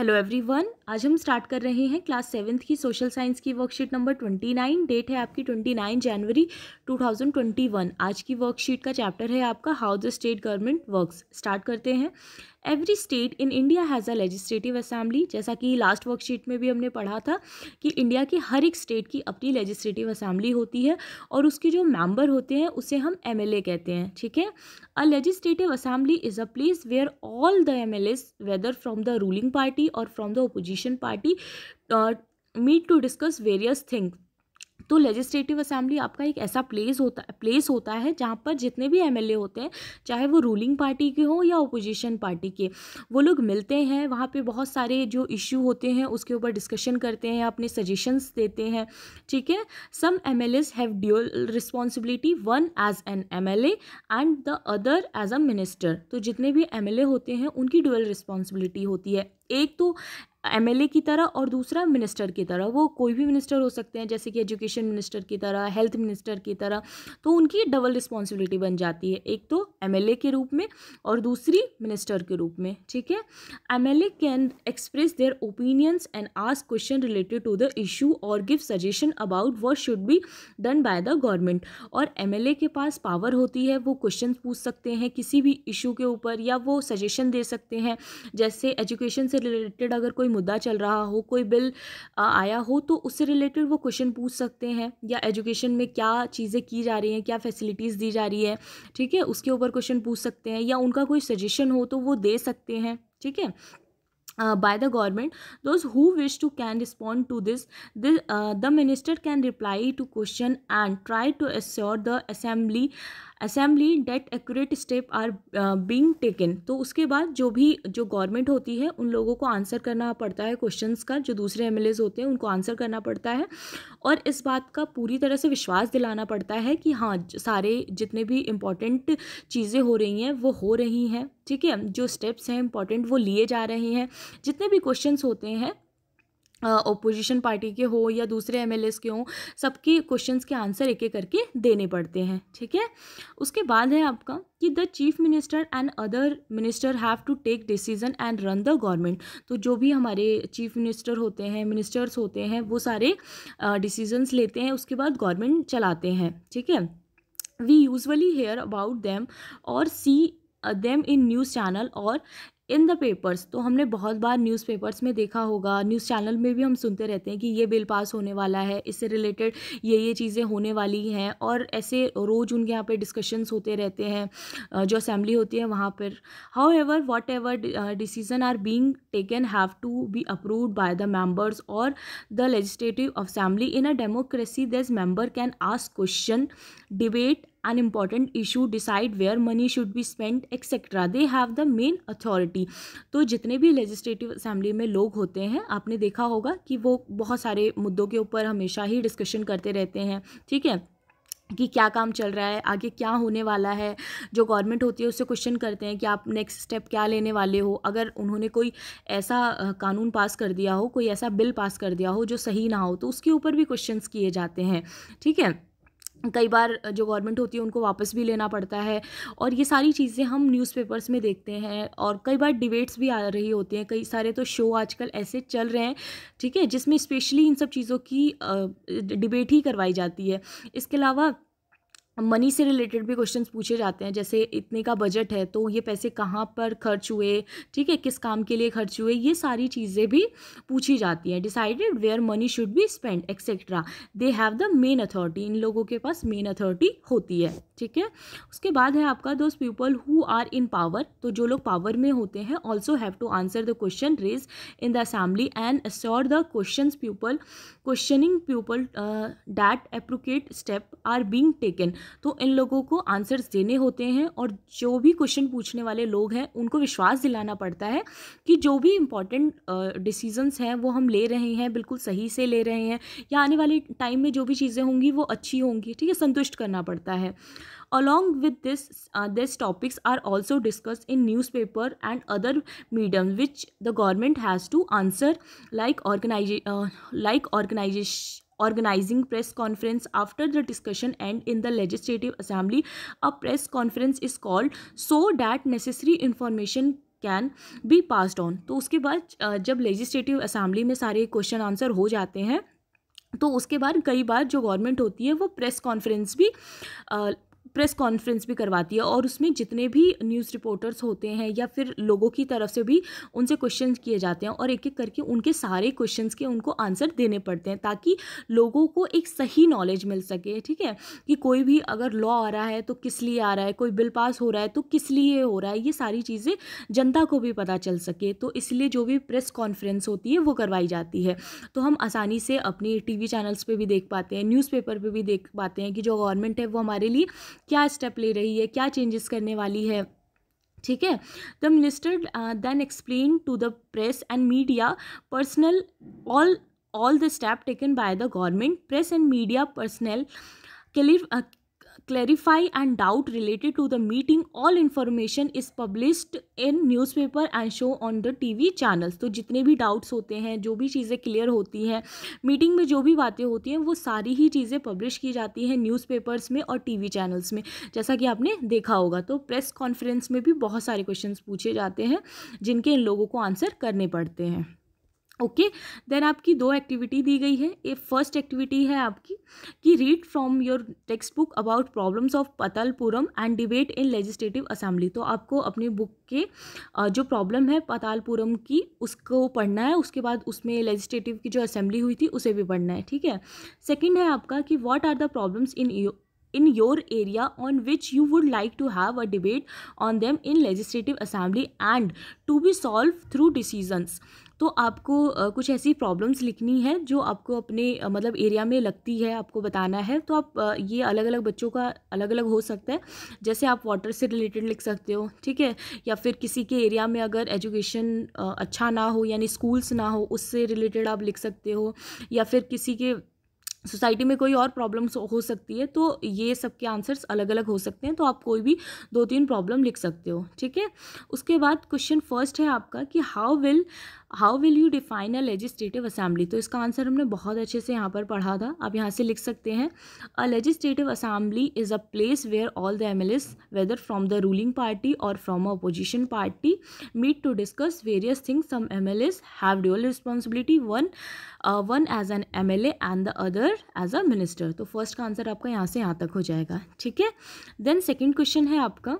Hello everyone, आज हम start कर रहे हैं क्लास 7th की सोशल साइंस की वर्कशीट नंबर 29। डेट है आपकी 29 जनवरी 2021। आज की वर्कशीट का चैप्टर है आपका how the state government works. Start करते हैं। Every state in India has a legislative assembly. जैसा कि लास्ट वर्कशीट में भी हमने पढ़ा था कि इंडिया की हर एक स्टेट की अपनी लेजिस्लेटिव असेंबली होती है और उसके जो मेंबर होते हैं उसे हम एमएलए कहते हैं। ठीक है। A legislative assembly is a place where all the MLAs whether from the ruling party और from the opposition party meet to discuss various things. तो लेजिस्लेटिव असेंबली आपका एक ऐसा प्लेस होता है जहाँ पर जितने भी एमएलए होते हैं, चाहे वो रूलिंग पार्टी के हों या ओपोजिशन पार्टी के, वो लोग मिलते हैं। वहाँ पे बहुत सारे जो इश्यू होते हैं उसके ऊपर डिस्कशन करते हैं, अपने सजेशंस देते हैं। ठीक है। Some MLAs have dual responsibility, one as an MLA and the other as a minister. तो जितने भी एमएलए होते हैं उनकी ड्यूअल रिस्पॉन्सिबिलिटी होती है, एक तो एमएलए की तरह और दूसरा मिनिस्टर की तरह। वो कोई भी मिनिस्टर हो सकते हैं, जैसे कि एजुकेशन मिनिस्टर की तरह, हेल्थ मिनिस्टर की तरह। तो उनकी डबल रिस्पॉन्सिबिलिटी बन जाती है, एक तो एमएलए के रूप में और दूसरी मिनिस्टर के रूप में। ठीक है। MLA can express their opinions and ask question related to the issue और give suggestion about what should be done by the government. और एमएलए के पास पावर होती है, वो क्वेश्चन पूछ सकते हैं किसी भी इशू के ऊपर, या वो सजेशन दे सकते हैं। जैसे एजुकेशन से रिलेटेड अगर कोई मुद्दा चल रहा हो, कोई बिल आया हो, तो उससे रिलेटेड वो क्वेश्चन पूछ सकते हैं, या एजुकेशन में क्या चीज़ें की जा रही हैं, क्या फैसिलिटीज़ दी जा रही है, ठीक है, उसके ऊपर क्वेश्चन पूछ सकते हैं, या उनका कोई सजेशन हो तो वो दे सकते हैं। ठीक है। By the government, those who wish to can respond to the minister can reply to question and try to assure the assembly that accurate step are being taken। तो उसके बाद जो गवर्नमेंट होती है उन लोगों को आंसर करना पड़ता है क्वेश्चंस का, जो दूसरे एमएलएज होते हैं उनको आंसर करना पड़ता है, और इस बात का पूरी तरह से विश्वास दिलाना पड़ता है कि हाँ, सारे जितने भी इम्पॉर्टेंट चीज़ें हो रही हैं वो हो रही हैं। ठीक है। जो स्टेप्स हैं इम्पॉर्टेंट वो लिए जा रहे हैं। जितने भी क्वेश्चंस होते हैं, ओपोजिशन पार्टी के हो या दूसरे एमएलएस के हों, सबके क्वेश्चंस के आंसर एक एक करके देने पड़ते हैं। ठीक है। उसके बाद है आपका कि the chief minister and other minister have to take decision and run the government. तो जो भी हमारे चीफ मिनिस्टर होते हैं, मिनिस्टर्स होते हैं, वो सारे डिसीजंस लेते हैं, उसके बाद गवर्नमेंट चलाते हैं। ठीक है। We usually hear about them और see them in news channel और इन द पेपर्स। तो हमने बहुत बार न्यूज़पेपर्स में देखा होगा, न्यूज़ चैनल में भी हम सुनते रहते हैं कि ये बिल पास होने वाला है, इससे रिलेटेड ये चीज़ें होने वाली हैं, और ऐसे रोज़ उनके यहाँ पे डिस्कशंस होते रहते हैं जो असेंबली होती है वहाँ पर। However whatever decision are being taken have to be approved by the members और the legislative assembly. In a democracy this member can ask question, debate an important issue, decide where money should be spent, etc. They have the main authority। तो जितने भी legislative assembly में लोग होते हैं, आपने देखा होगा कि वो बहुत सारे मुद्दों के ऊपर हमेशा ही डिस्कशन करते रहते हैं। ठीक है, कि क्या काम चल रहा है, आगे क्या होने वाला है। जो गवर्नमेंट होती है उससे क्वेश्चन करते हैं कि आप नेक्स्ट स्टेप क्या लेने वाले हो। अगर उन्होंने कोई ऐसा कानून पास कर दिया हो, कोई ऐसा बिल पास कर दिया हो जो सही ना हो, तो उसके ऊपर भी क्वेश्चंस किए जाते हैं। ठीक है। कई बार जो गवर्नमेंट होती है उनको वापस भी लेना पड़ता है, और ये सारी चीज़ें हम न्यूज़पेपर्स में देखते हैं। और कई बार डिबेट्स भी आ रही होती हैं, कई सारे तो शो आजकल ऐसे चल रहे हैं, ठीक है, जिसमें स्पेशली इन सब चीज़ों की डिबेट ही करवाई जाती है। इसके अलावा मनी से रिलेटेड भी क्वेश्चंस पूछे जाते हैं, जैसे इतने का बजट है तो ये पैसे कहाँ पर खर्च हुए, ठीक है, किस काम के लिए खर्च हुए, ये सारी चीज़ें भी पूछी जाती हैं। Decided where money should be spend etcetera, they have the main authority. इन लोगों के पास मेन अथॉरिटी होती है। ठीक है। उसके बाद है आपका those people who are in power. तो जो लोग पावर में होते हैं also have to answer the question raise in the assembly and assure the questioning people that appropriate step are being taken. तो इन लोगों को आंसर्स देने होते हैं, और जो भी क्वेश्चन पूछने वाले लोग हैं उनको विश्वास दिलाना पड़ता है कि जो भी इम्पॉर्टेंट डिसीजंस हैं वो हम ले रहे हैं, बिल्कुल सही से ले रहे हैं, या आने वाले टाइम में जो भी चीज़ें होंगी वो अच्छी होंगी। ठीक है, संतुष्ट करना पड़ता है। Along with this, these topics are also discussed in newspaper and other medium which the government has to answer, like organizing press conference after the discussion and in the legislative assembly. A press conference is called so that necessary information can be passed on. तो उसके बाद जब legislative assembly में सारे question answer हो जाते हैं तो उसके बाद कई बार जो गवर्नमेंट होती है वो प्रेस कॉन्फ्रेंस भी करवाती है और उसमें जितने भी न्यूज़ रिपोर्टर्स होते हैं या फिर लोगों की तरफ से भी उनसे क्वेश्चन किए जाते हैं और एक एक करके उनके सारे क्वेश्चंस के उनको आंसर देने पड़ते हैं ताकि लोगों को एक सही नॉलेज मिल सके। ठीक है, कि कोई भी अगर लॉ आ रहा है तो किस लिए आ रहा है, कोई बिल पास हो रहा है तो किस लिए हो रहा है, ये सारी चीज़ें जनता को भी पता चल सके। तो इसलिए जो भी प्रेस कॉन्फ्रेंस होती है वो करवाई जाती है। तो हम आसानी से अपने टीवी चैनल्स पे भी देख पाते हैं, न्यूज़पेपर पे भी देख पाते हैं कि जो गवर्नमेंट है वो हमारे लिए क्या स्टेप ले रही है, क्या चेंजेस करने वाली है। ठीक है, the minister then explain to the press and media personal all the step taken by the government. Press and media personnel clarify and doubt related to the meeting. All information is published in newspaper and show on the TV channels. तो जितने भी doubts होते हैं, जो भी चीज़ें clear होती हैं मीटिंग में, जो भी बातें होती हैं, वो सारी ही चीज़ें पब्लिश की जाती हैं न्यूज़पेपर्स में और टीवी चैनल्स में, जैसा कि आपने देखा होगा। तो प्रेस कॉन्फ्रेंस में भी बहुत सारे क्वेश्चंस पूछे जाते हैं जिनके इन लोगों को आंसर करने पड़ते हैं। ओके, देन आपकी दो एक्टिविटी दी गई है। ये फर्स्ट एक्टिविटी है आपकी कि read from your text book about problems of Patalpuram and debate in legislative assembly. तो आपको अपनी बुक के जो प्रॉब्लम है पातालपुरम की उसको पढ़ना है, उसके बाद उसमें लेजिस्लेटिव की जो असेंबली हुई थी उसे भी पढ़ना है। ठीक है, सेकेंड है आपका कि what are the problems in your area on which you would like to have a debate on them in legislative assembly and to be solved through decisions। तो आपको कुछ ऐसी प्रॉब्लम्स लिखनी है जो आपको अपने मतलब एरिया में लगती है, आपको बताना है। तो आप ये अलग अलग बच्चों का अलग अलग हो सकता है, जैसे आप वाटर से रिलेटेड लिख सकते हो। ठीक है, या फिर किसी के एरिया में अगर एजुकेशन अच्छा ना हो यानी स्कूल्स ना हो उससे रिलेटेड आप लिख सकते हो, या फिर किसी के सोसाइटी में कोई और प्रॉब्लम्स हो सकती है। तो ये सब के आंसर्स अलग अलग हो सकते हैं, तो आप कोई भी 2-3 प्रॉब्लम लिख सकते हो। ठीक है, उसके बाद क्वेश्चन फर्स्ट है आपका कि how will you define a legislative assembly. तो इसका आंसर हमने बहुत अच्छे से यहाँ पर पढ़ा था, आप यहाँ से लिख सकते हैं a legislative assembly is a place where all the MLAs whether from the ruling party और from a opposition party meet to discuss various things. Some MLAs have dual responsibility, one as an MLA and the other as a minister. तो first का answer आपका यहाँ से यहाँ तक हो जाएगा। ठीक है, देन सेकेंड क्वेश्चन है आपका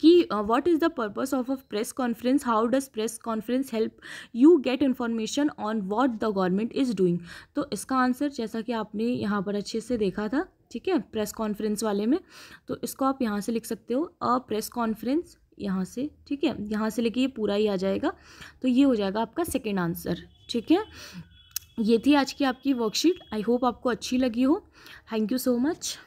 कि what is the purpose of a press conference, how does press conference help you get information on what the government is doing. तो इसका आंसर जैसा कि आपने यहाँ पर अच्छे से देखा था, ठीक है, प्रेस कॉन्फ्रेंस वाले में, तो इसको आप यहाँ से लिख सकते हो अ प्रेस कॉन्फ्रेंस यहाँ से। ठीक है, यहाँ से लेके ये पूरा ही आ जाएगा, तो ये हो जाएगा आपका सेकेंड आंसर। ठीक है, ये थी आज की आपकी वर्कशीट। आई होप आपको अच्छी लगी हो। Thank you so much.